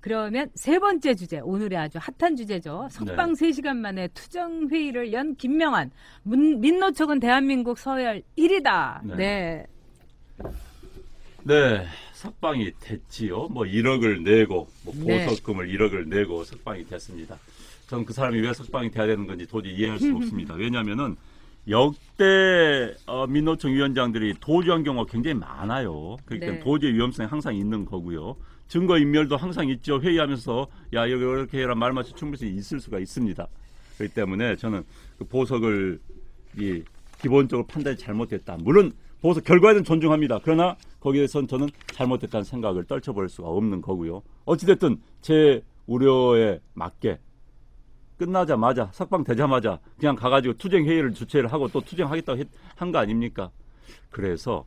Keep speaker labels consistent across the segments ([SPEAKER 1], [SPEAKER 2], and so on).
[SPEAKER 1] 그러면 세 번째 주제, 오늘의 아주 핫한 주제죠. 석방 3시간 만에 투정회의를 연 김명환. 민노총은 대한민국 서열 1위다. 네.
[SPEAKER 2] 네, 석방이 됐지요. 뭐 1억을 내고, 뭐 보석금을 1억을 내고 석방이 됐습니다. 전 그 사람이 왜 석방이 돼야 되는 건지 도저히 이해할 수가 없습니다. 왜냐하면은 역대 민노총 위원장들이 도주한 경우가 굉장히 많아요. 그렇기 때문에 도주의 위험성이 항상 있는 거고요. 증거인멸도 항상 있죠. 회의하면서 야 이렇게 해라 말마치 충분히 있을 수가 있습니다. 그렇기 때문에 저는 그 보석을 기본적으로 판단이 잘못됐다. 물론 보석 결과에 대해서 존중합니다. 그러나 거기에 대해서는 저는 잘못됐다는 생각을 떨쳐버릴 수가 없는 거고요. 어찌됐든 제 우려에 맞게 끝나자마자 석방되자마자 그냥 가가지고 투쟁회의를 주최를 하고 또 투쟁하겠다고 한 거 아닙니까? 그래서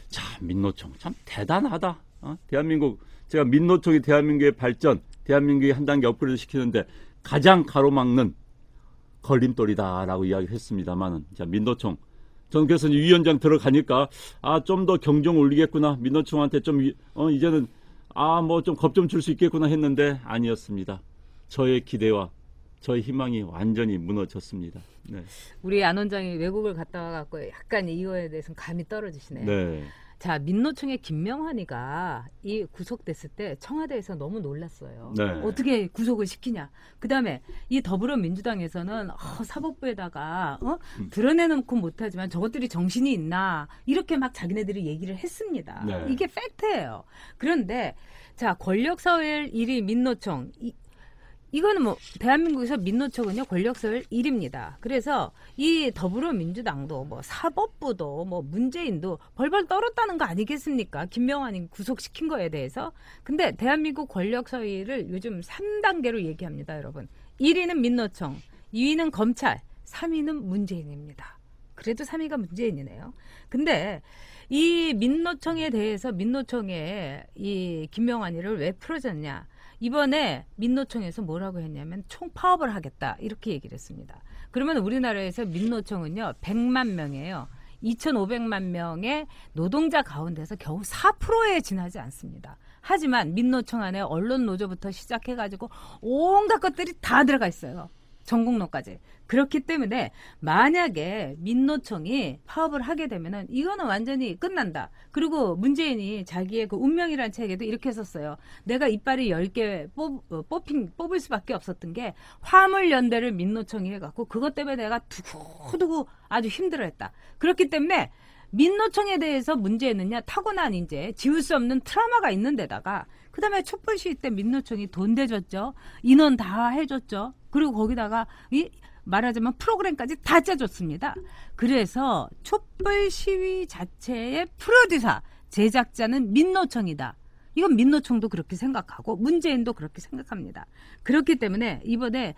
[SPEAKER 2] 참 민노총 참 대단하다. 대한민국 제가 민노총이 대한민국의 발전, 대한민국이 한 단계 업그레이드 시키는데 가장 가로막는 걸림돌이다라고 이야기를 했습니다만은 자 민노총 저는 그래서 위원장 들어가니까 좀 더 경종 울리겠구나 민노총한테 좀 이제는 뭐 좀 겁 좀 줄 수 있겠구나 했는데 아니었습니다. 저의 기대와 저의 희망이 완전히 무너졌습니다. 네.
[SPEAKER 1] 우리 안 원장이 외국을 갔다 와갖고 약간 이거에 대해서는 감이 떨어지시네요.
[SPEAKER 2] 네.
[SPEAKER 1] 자, 민노총의 김명환이가 이 구속됐을 때 청와대에서 너무 놀랐어요.
[SPEAKER 2] 네.
[SPEAKER 1] 어떻게 구속을 시키냐. 그다음에 이 더불어민주당에서는 사법부에다가 드러내놓고 못하지만 저것들이 정신이 있나 이렇게 막 자기네들이 얘기를 했습니다.
[SPEAKER 2] 네.
[SPEAKER 1] 이게 팩트예요. 그런데 자, 권력서열 1위 민노총 이거는 뭐 대한민국에서 민노총은요 권력서열 1위입니다. 그래서 이 더불어민주당도 뭐 사법부도 뭐 문재인도 벌벌 떨었다는 거 아니겠습니까? 김명환이 구속시킨 거에 대해서. 근데 대한민국 권력서열을 요즘 3단계로 얘기합니다, 여러분. 1위는 민노총, 2위는 검찰, 3위는 문재인입니다. 그래도 3위가 문재인이네요. 근데 이 민노총에 대해서 민노총에 이 김명환이를 왜 풀어줬냐? 이번에 민노총에서 뭐라고 했냐면 총파업을 하겠다 이렇게 얘기를 했습니다. 그러면 우리나라에서 민노총은요 100만 명이에요. 2,500만 명의 노동자 가운데서 겨우 4%에 지나지 않습니다. 하지만 민노총 안에 언론 노조부터 시작해가지고 온갖 것들이 다 들어가 있어요. 전국노까지. 그렇기 때문에 만약에 민노총이 파업을 하게 되면은 이거는 완전히 끝난다. 그리고 문재인이 자기의 그 운명이라는 책에도 이렇게 썼어요. 내가 이빨이 10개 뽑을 수밖에 없었던 게 화물연대를 민노총이 해갖고 그것 때문에 내가 두고두고 아주 힘들어했다. 그렇기 때문에 민노총에 대해서 문제는요 타고난 이제 지울 수 없는 트라우마가 있는 데다가 그다음에 촛불 시위 때 민노총이 돈 대줬죠. 인원 다 해줬죠. 그리고 거기다가 말하자면 프로그램까지 다 짜줬습니다. 그래서 촛불 시위 자체의 프로듀서, 제작자는 민노총이다. 이건 민노총도 그렇게 생각하고 문재인도 그렇게 생각합니다. 그렇기 때문에 이번에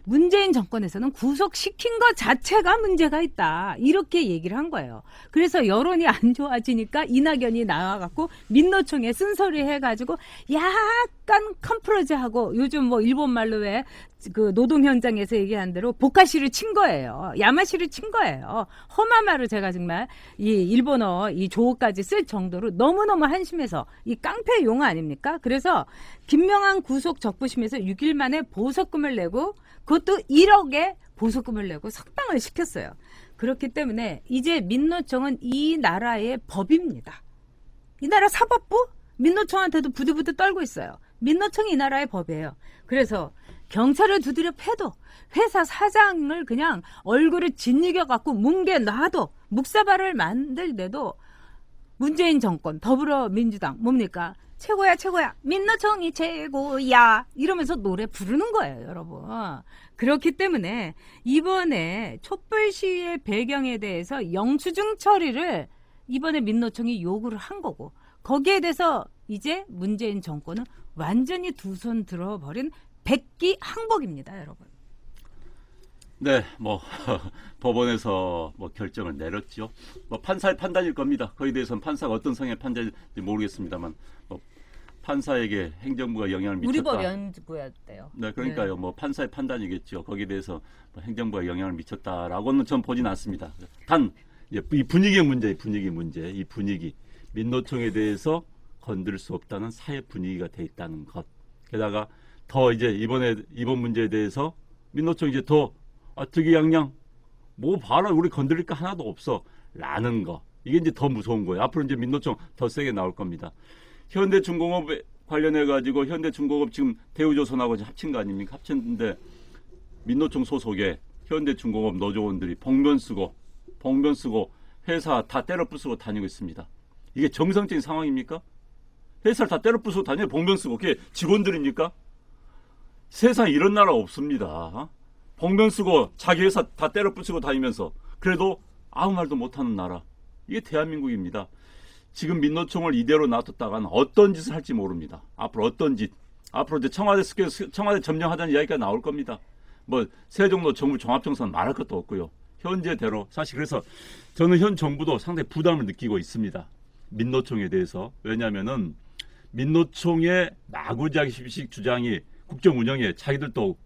[SPEAKER 1] 문재인 정권에서는 구속시킨 것 자체가 문제가 있다. 이렇게 얘기를 한 거예요. 그래서 여론이 안 좋아지니까 이낙연이 나와갖고 민노총에 쓴소리 해가지고 약간 컴프로즈하고 요즘 뭐 일본 말로 왜 그 노동 현장에서 얘기한 대로 보카시를 친 거예요. 야마시를 친 거예요. 험하마로 제가 정말 이 일본어 이 조어까지 쓸 정도로 너무너무 한심해서 이 깡패 용어 아닙니까? 그래서 김명환 구속 적부심에서 6일 만에 보석금을 내고 그것도 1억에 보석금을 내고 석방을 시켰어요. 그렇기 때문에 이제 민노총은 이 나라의 법입니다. 이 나라 사법부? 민노총한테도 부들부들 떨고 있어요. 민노총이 이 나라의 법이에요. 그래서 경찰을 두드려 패도 회사 사장을 그냥 얼굴을 짓이겨갖고 뭉개놔도 묵사발을 만들대도 문재인 정권 더불어민주당 뭡니까? 최고야 최고야 민노총이 최고야 이러면서 노래 부르는 거예요, 여러분. 그렇기 때문에 이번에 촛불 시위의 배경에 대해서 영수증 처리를 이번에 민노총이 요구를 한 거고 거기에 대해서 이제 문재인 정권은 완전히 두 손 들어버린 백기 항복입니다, 여러분.
[SPEAKER 2] 네, 뭐 법원에서 뭐 결정을 내렸죠. 뭐 판사의 판단일 겁니다. 거기에 대해서는 판사가 어떤 성향의 판단인지 모르겠습니다만 뭐 판사에게 행정부가 영향을 미쳤다.
[SPEAKER 1] 우리 법 연구였대요.
[SPEAKER 2] 네, 그러니까요. 뭐 판사의 판단이겠죠. 거기에 대해서 뭐 행정부가 영향을 미쳤다라고는 전 보진 않습니다. 단 이 분위기의 문제, 이 분위기. 민노총에 대해서 건들 수 없다는 사회 분위기가 돼 있다는 것. 게다가 더 이제 이번 문제에 대해서 민노총 이제 더 특이양양 뭐 봐라 우리 건드릴 거 하나도 없어 라는 거 이게 이제 더 무서운 거예요. 앞으로 이제 민노총 더 세게 나올 겁니다. 현대중공업 관련해 가지고 현대중공업 지금 대우조선하고 합친 거 아닙니까? 합쳤는데 민노총 소속의 현대중공업 노조원들이 복면 쓰고 회사 다 때려 부수고 다니고 있습니다. 이게 정상적인 상황입니까? 회사를 다 때려 부수고 다녀요. 복면 쓰고 그게 직원들입니까? 세상에 이런 나라 없습니다. 복면 쓰고 자기 회사 다 때려 부수고 다니면서 그래도 아무 말도 못하는 나라. 이게 대한민국입니다. 지금 민노총을 이대로 놔뒀다가는 어떤 짓을 할지 모릅니다. 앞으로 어떤 짓. 앞으로 이제 청와대 점령하자는 이야기가 나올 겁니다. 뭐 세종도 정부 종합정산 말할 것도 없고요. 현재대로 사실 그래서 저는 현 정부도 상당히 부담을 느끼고 있습니다. 민노총에 대해서. 왜냐하면은 민노총의 마구잡이식 주장이 국정 운영에 자기들도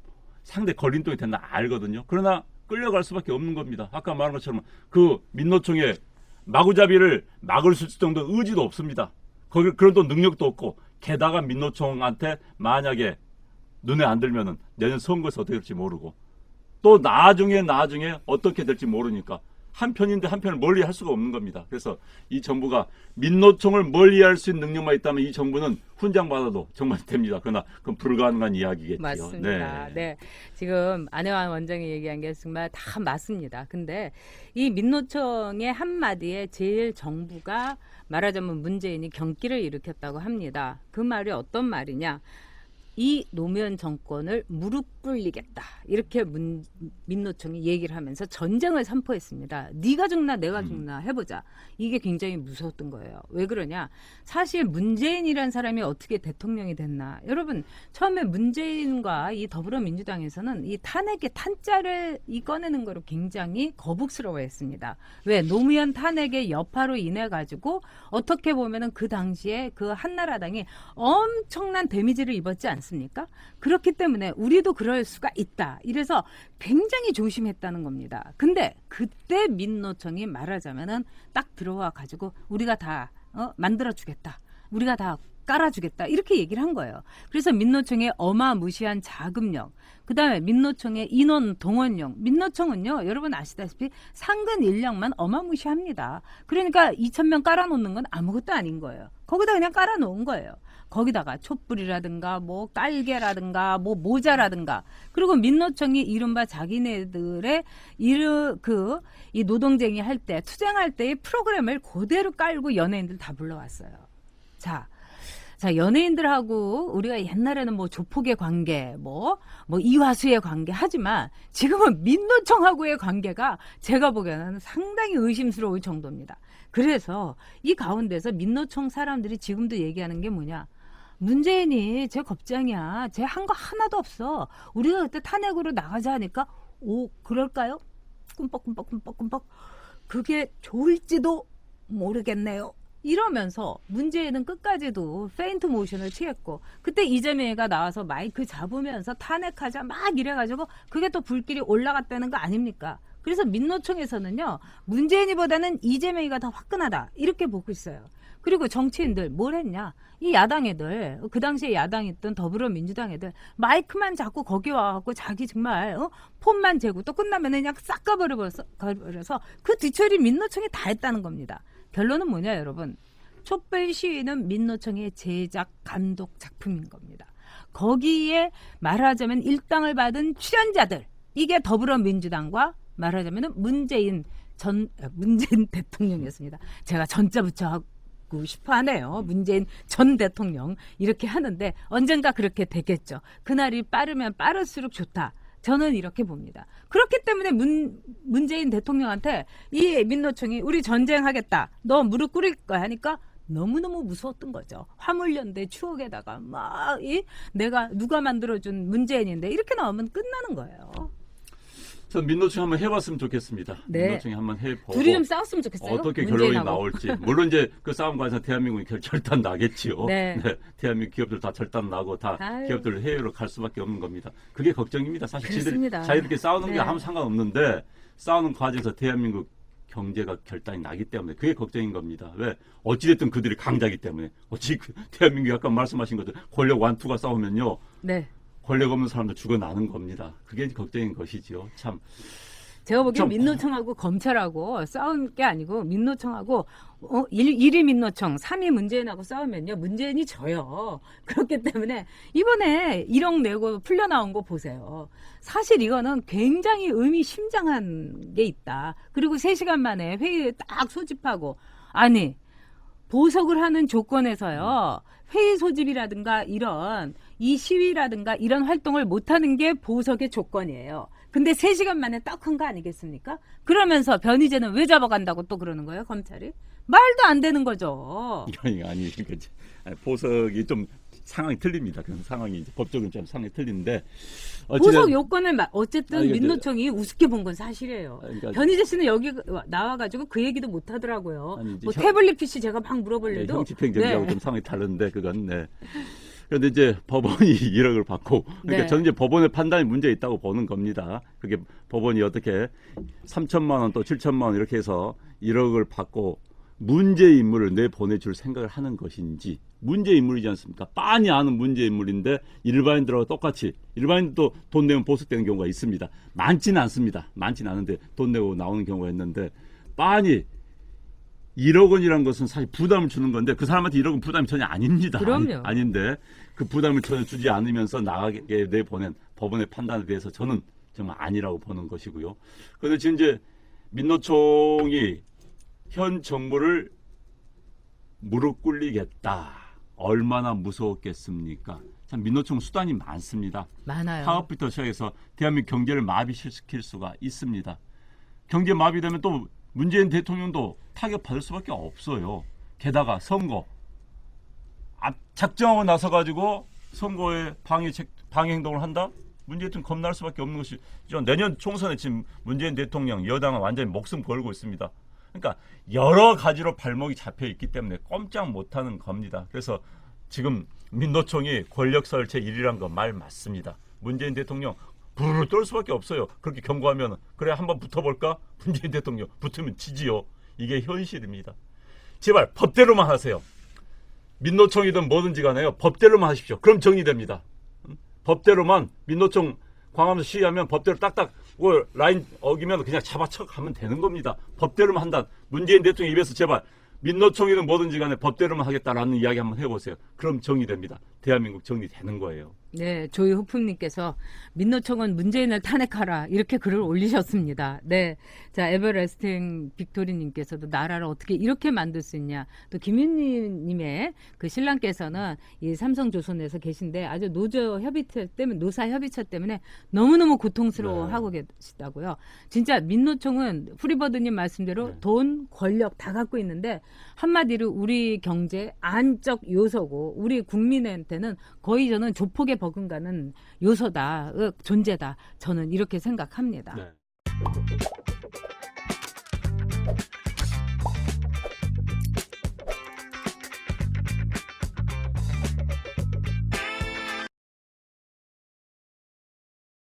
[SPEAKER 2] 상대 걸림돌이 된다 알거든요. 그러나 끌려갈 수밖에 없는 겁니다. 아까 말한 것처럼 그 민노총의 마구잡이를 막을 수 있을 정도 의지도 없습니다. 거기 그런 또 능력도 없고 게다가 민노총한테 만약에 눈에 안 들면은 내년 선거에서 어떻게 될지 모르고 또 나중에 어떻게 될지 모르니까 한편인데 한편을 멀리할 수가 없는 겁니다. 그래서 이 정부가 민노총을 멀리할 수 있는 능력만 있다면 이 정부는 훈장받아도 정말 됩니다. 그러나 그건 불가능한 이야기겠죠.
[SPEAKER 1] 맞습니다. 네. 지금 안혜환 원장이 얘기한 게 정말 다 맞습니다. 근데 이 민노총의 한마디에 제일 정부가 말하자면 문재인이 경기를 일으켰다고 합니다. 그 말이 어떤 말이냐? 이 노무현 정권을 무릎 꿇리겠다. 이렇게 민노총이 얘기를 하면서 전쟁을 선포했습니다. 네가 죽나 내가 죽나 해보자. 이게 굉장히 무서웠던 거예요. 왜 그러냐? 사실 문재인이란 사람이 어떻게 대통령이 됐나. 여러분 처음에 문재인과 이 더불어민주당에서는 이 탄핵의 탄자를 꺼내는 거로 굉장히 거북스러워했습니다. 왜? 노무현 탄핵의 여파로 인해 가지고 어떻게 보면은 그 당시에 그 한나라당이 엄청난 데미지를 입었지 않습니까? 그렇기 때문에 우리도 그럴 수가 있다. 이래서 굉장히 조심했다는 겁니다. 근데 그때 민노총이 말하자면은 딱 들어와 가지고 우리가 다 만들어주겠다. 우리가 다 깔아주겠다. 이렇게 얘기를 한 거예요. 그래서 민노총의 어마무시한 자금력, 그 다음에 민노총의 인원 동원력. 민노총은요, 여러분 아시다시피 상근 인력만 어마무시합니다. 그러니까 2,000명 깔아놓는 건 아무것도 아닌 거예요. 거기다 그냥 깔아놓은 거예요. 거기다가 촛불이라든가 뭐 깔개라든가 뭐 모자라든가 그리고 민노총이 이른바 자기네들의 이 노동쟁이 할 때 투쟁할 때의 프로그램을 그대로 깔고 연예인들 다 불러왔어요. 자 연예인들하고 우리가 옛날에는 뭐 조폭의 관계 뭐 이화수의 관계 하지만 지금은 민노총하고의 관계가 제가 보기에는 상당히 의심스러울 정도입니다. 그래서 이 가운데서 민노총 사람들이 지금도 얘기하는 게 뭐냐? 문재인이 제 겁장이야. 쟤 한 거 하나도 없어. 우리가 그때 탄핵으로 나가자 하니까 오 그럴까요? 꿈뻑 그게 좋을지도 모르겠네요. 이러면서 문재인은 끝까지도 페인트 모션을 취했고 그때 이재명이가 나와서 마이크 잡으면서 탄핵하자 막 이래가지고 그게 또 불길이 올라갔다는 거 아닙니까? 그래서 민노총에서는요 문재인이보다는 이재명이가 더 화끈하다 이렇게 보고 있어요. 그리고 정치인들 뭘 했냐? 이 야당 애들 그 당시에 야당이었던 더불어민주당 애들 마이크만 잡고 거기 와갖고 자기 정말 폰만 재고 또 끝나면 그냥 싹 가버려서 그 뒤처리 민노총이 다 했다는 겁니다. 결론은 뭐냐 여러분? 촛불 시위는 민노총의 제작 감독 작품인 겁니다. 거기에 말하자면 일당을 받은 출연자들 이게 더불어민주당과 말하자면 문재인 대통령이었습니다. 제가 전자 붙여하고 싶어 하네요. 문재인 전 대통령 이렇게 하는데 언젠가 그렇게 되겠죠. 그날이 빠르면 빠를수록 좋다. 저는 이렇게 봅니다. 그렇기 때문에 문재인 대통령한테 이 민노총이 우리 전쟁하겠다. 너 무릎 꿇을 거야 하니까 너무너무 무서웠던 거죠. 화물연대 추억에다가 막 내가 누가 만들어준 문재인인데 이렇게 나오면 끝나는 거예요.
[SPEAKER 2] 전 민노총 한번 해봤으면 좋겠습니다.
[SPEAKER 1] 네.
[SPEAKER 2] 민노총이 한번 해보고
[SPEAKER 1] 둘이 좀 싸웠으면 좋겠어요.
[SPEAKER 2] 어떻게
[SPEAKER 1] 문재인하고.
[SPEAKER 2] 결론이 나올지. 물론 이제 그 싸움 관해서 대한민국이 절단 나겠지요.
[SPEAKER 1] 네.
[SPEAKER 2] 대한민국 기업들 다 절단 나고 다
[SPEAKER 1] 아유.
[SPEAKER 2] 기업들 해외로 갈 수밖에 없는 겁니다. 그게 걱정입니다. 사실
[SPEAKER 1] 그렇습니다.
[SPEAKER 2] 자기들끼리 싸우는 게
[SPEAKER 1] 네.
[SPEAKER 2] 아무 상관없는데 싸우는 과정에서 대한민국 경제가 결단이 나기 때문에 그게 걱정인 겁니다. 왜? 어찌됐든 그들이 강자이기 때문에. 대한민국이 아까 말씀하신 것처럼 권력 완투가 싸우면요.
[SPEAKER 1] 네.
[SPEAKER 2] 권력 없는 사람도 죽어나는 겁니다. 그게 걱정인 것이지요. 참.
[SPEAKER 1] 제가 보기엔
[SPEAKER 2] 좀-
[SPEAKER 1] 민노총하고 검찰하고 싸운 게 아니고 민노총하고 1위 민노총, 3위 문재인하고 싸우면요. 문재인이 져요. 그렇기 때문에 이번에 1억 내고 풀려나온 거 보세요. 사실 이거는 굉장히 의미심장한 게 있다. 그리고 3시간 만에 회의 딱 소집하고 아니 보석을 하는 조건에서요. 회의 소집이라든가 이런 이 시위라든가 이런 활동을 못하는 게 보석의 조건이에요. 근데 3시간 만에 딱 한 거 아니겠습니까? 그러면서 변희재는 왜 잡아간다고 또 그러는 거예요, 검찰이? 말도 안 되는 거죠.
[SPEAKER 2] 아니, 그러니까 보석이 좀 상황이 틀립니다. 그런 상황이 이제 법적으로 좀 상황이 틀린데.
[SPEAKER 1] 보석 요건을 어쨌든
[SPEAKER 2] 아니, 근데-
[SPEAKER 1] 민노총이 우습게 본 건 사실이에요.
[SPEAKER 2] 그러니까
[SPEAKER 1] 변희재 씨는 여기 나와가지고 그 얘기도 못 하더라고요.
[SPEAKER 2] 아니, 이제
[SPEAKER 1] 뭐
[SPEAKER 2] 형-
[SPEAKER 1] 태블릿 PC 제가 막 물어볼래도
[SPEAKER 2] 형집행정지하고
[SPEAKER 1] 네.
[SPEAKER 2] 좀 상황이 다른데 그건 네. 그런데 이제 법원이 1억을 받고 그러니까
[SPEAKER 1] 네.
[SPEAKER 2] 저는 이제 법원의 판단이 문제 있다고 보는 겁니다. 그게 법원이 어떻게 3천만 원 또 7천만 원 이렇게 해서 1억을 받고 문제 인물을 내보내줄 생각을 하는 것인지 문제 인물이지 않습니까? 빤히 아는 문제 인물인데 일반인들하고 똑같이 일반인도 돈 내면 보석되는 경우가 있습니다. 많지는 않습니다. 많지는 않은데 돈 내고 나오는 경우가 있는데 빤히 1억 원이라는 것은 사실 부담을 주는 건데 그 사람한테 1억은 부담이 전혀 아닙니다.
[SPEAKER 1] 그럼요.
[SPEAKER 2] 아닌데 그 부담을 전혀 주지 않으면서 나가게 내보낸 법원의 판단에 대해서 저는 정말 아니라고 보는 것이고요. 그런데 지금 이제 민노총이 현 정부를 무릎 꿇리겠다. 얼마나 무서웠겠습니까? 참 민노총 수단이 많습니다.
[SPEAKER 1] 많아요.
[SPEAKER 2] 파업부터 시작해서 대한민국 경제를 마비시킬 수가 있습니다. 경제 마비되면 또 문재인 대통령도 타격받을 수밖에 없어요. 게다가 선거. 작정하고 나서가지고 선거에 방해 행동을 한다? 문재인 대통령 겁날 수밖에 없는 것이죠. 내년 총선에 지금 문재인 대통령 여당은 완전히 목숨 걸고 있습니다. 그러니까 여러 가지로 발목이 잡혀 있기 때문에 꼼짝 못하는 겁니다. 그래서 지금 민노총이 권력설 제1이란 거 말 맞습니다. 문재인 대통령 부르르 떨 수밖에 없어요. 그렇게 경고하면 그래 한번 붙어볼까? 문재인 대통령 붙으면 지지요. 이게 현실입니다. 제발 법대로만 하세요. 민노총이든 뭐든지 간에요. 법대로만 하십시오. 그럼 정리됩니다. 법대로만 민노총 광화문 시위하면 법대로 딱딱 라인 어기면 그냥 잡아쳐 가면 되는 겁니다. 법대로만 한다. 문재인 대통령 입에서 제발 민노총이든 뭐든지 간에 법대로만 하겠다라는 이야기 한번 해보세요. 그럼 정리됩니다. 대한민국 정리되는 거예요.
[SPEAKER 1] 네, 조이호품님께서 민노총은 문재인을 탄핵하라 이렇게 글을 올리셨습니다. 네, 자 에버레스팅 빅토리님께서도 나라를 어떻게 이렇게 만들 수 있냐. 또 김윤희님의 그 신랑께서는 이 삼성조선에서 계신데 아주 노조 협의체 때문에 노사 협의체 때문에 너무너무 고통스러워하고 계시다고요. 진짜 민노총은 프리버드님 말씀대로
[SPEAKER 2] 네.
[SPEAKER 1] 돈, 권력 다 갖고 있는데 한마디로 우리 경제 안적 요소고 우리 국민한테는 거의 저는 조폭에 버금가는 요소다, 존재다. 저는 이렇게 생각합니다.
[SPEAKER 2] 네.